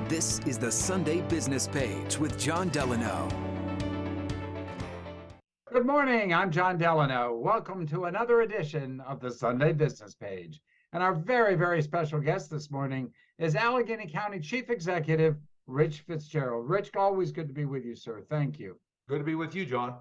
This is the Sunday Business Page with Jon Delano. Good morning, I'm Jon Delano. Welcome to another edition of the Sunday Business Page. And our very, very special guest this morning is Allegheny County Chief Executive Rich Fitzgerald. Rich, always good to be with you, sir. Thank you. Good to be with you, John.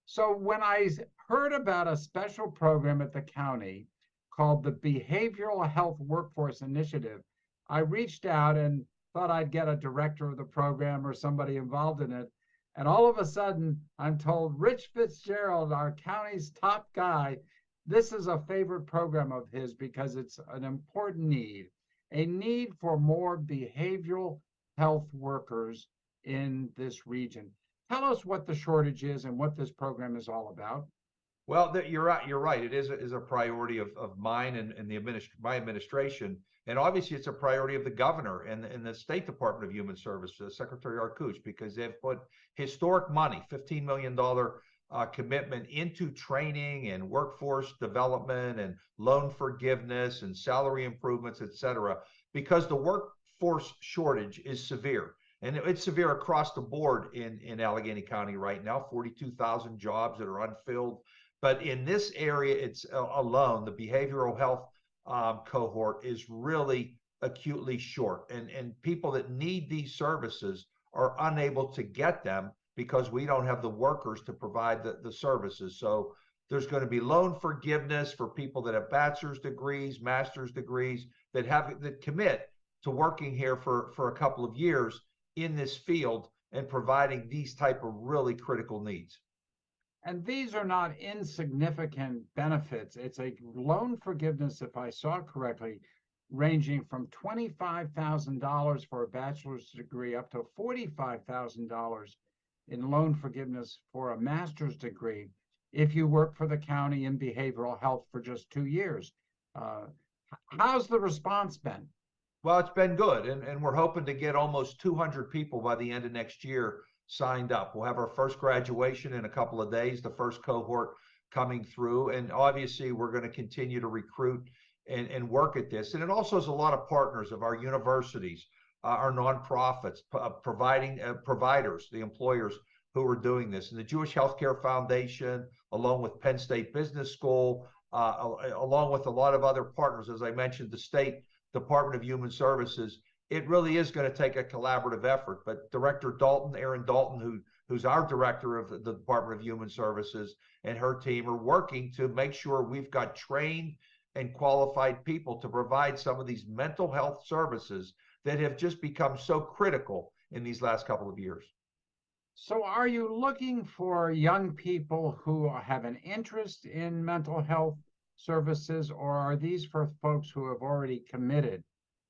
So when I heard about a special program at the county called the Behavioral Health Workforce Initiative, I reached out and thought I'd get a director of the program or somebody involved in it. And all of a sudden, I'm told Rich Fitzgerald, our county's top guy, this is a favorite program of his because it's an important need, a need for more behavioral health workers in this region. Tell us what the shortage is and what this program is all about. Well, you're right. You're right. It is a priority of mine and my administration. And obviously, it's a priority of the governor and the State Department of Human Services, Secretary Arkush, because they've put historic money, $15 million commitment into training and workforce development and loan forgiveness and salary improvements, et cetera, because the workforce shortage is severe. And it's severe across the board in Allegheny County right now, 42,000 jobs that are unfilled. But in this area, it's alone, the behavioral health cohort is really acutely short. And people that need these services are unable to get them because we don't have the workers to provide the services. So there's going to be loan forgiveness for people that have bachelor's degrees, master's degrees, that commit to working here for a couple of years in this field and providing these type of really critical needs. And these are not insignificant benefits. It's a loan forgiveness, if I saw correctly, ranging from $25,000 for a bachelor's degree up to $45,000 in loan forgiveness for a master's degree if you work for the county in behavioral health for just 2 years. How's the response been? Well, it's been good, and we're hoping to get almost 200 people by the end of next year signed up. We'll have our first graduation in a couple of days, the first cohort coming through, and obviously we're going to continue to recruit and work at this. And it also has a lot of partners of our universities, our nonprofits, providing providers, the employers who are doing this, and the Jewish Healthcare Foundation, along with Penn State Business School, along with a lot of other partners, as I mentioned, the State Department of Human Services. It really is going to take a collaborative effort. But Director Dalton, Erin Dalton, who's our director of the Department of Human Services, and her team are working to make sure we've got trained and qualified people to provide some of these mental health services that have just become so critical in these last couple of years. So are you looking for young people who have an interest in mental health services, or are these for folks who have already committed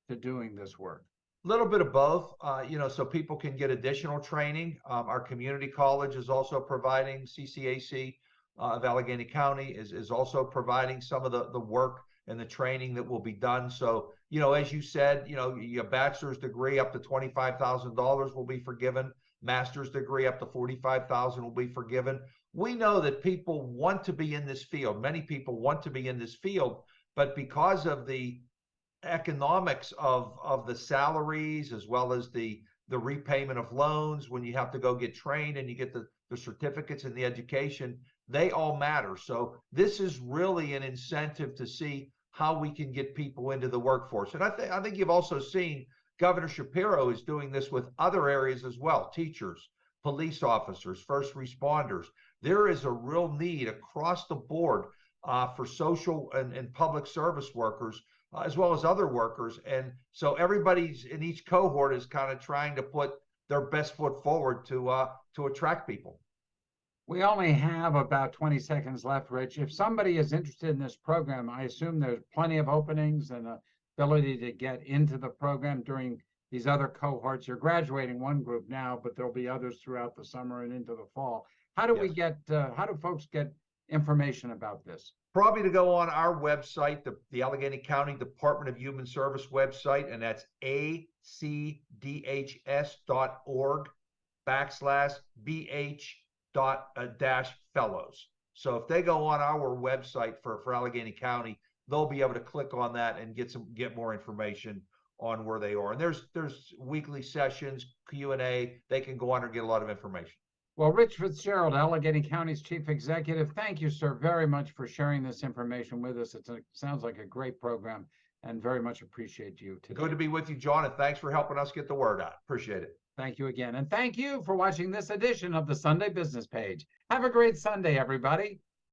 to doing this work? A little bit of both, so people can get additional training. Our community college is also providing, CCAC of Allegheny County is also providing some of the work and the training that will be done. So, as you said, your bachelor's degree up to $25,000 will be forgiven. Master's degree up to $45,000 will be forgiven. We know that people want to be in this field. Many people want to be in this field, but because of the economics of the salaries, as well as the repayment of loans, when you have to go get trained and you get the certificates and the education, they all matter. So this is really an incentive to see how we can get people into the workforce. And I think you've also seen Governor Shapiro is doing this with other areas as well: teachers, police officers, first responders. There is a real need across the board for social and public service workers, as well as other workers. And so everybody's in each cohort is kind of trying to put their best foot forward to attract people. We only have about 20 seconds left, Rich. If somebody is interested in this program, I assume there's plenty of openings and ability to get into the program during these other cohorts. You're graduating one group now, but there'll be others throughout the summer and into the fall. How do how do folks get information about this? Probably to go on our website, the Allegheny County Department of Human Service website, and that's acdhs.org/BH-fellows. So if they go on our website for Allegheny County, they'll be able to click on that and get more information on where they are. And there's weekly sessions, Q&A. They can go on and get a lot of information. Well, Rich Fitzgerald, Allegheny County's Chief Executive, thank you, sir, very much for sharing this information with us. It sounds like a great program, and very much appreciate you today. Good to be with you, John, and thanks for helping us get the word out. Appreciate it. Thank you again. And thank you for watching this edition of the Sunday Business Page. Have a great Sunday, everybody.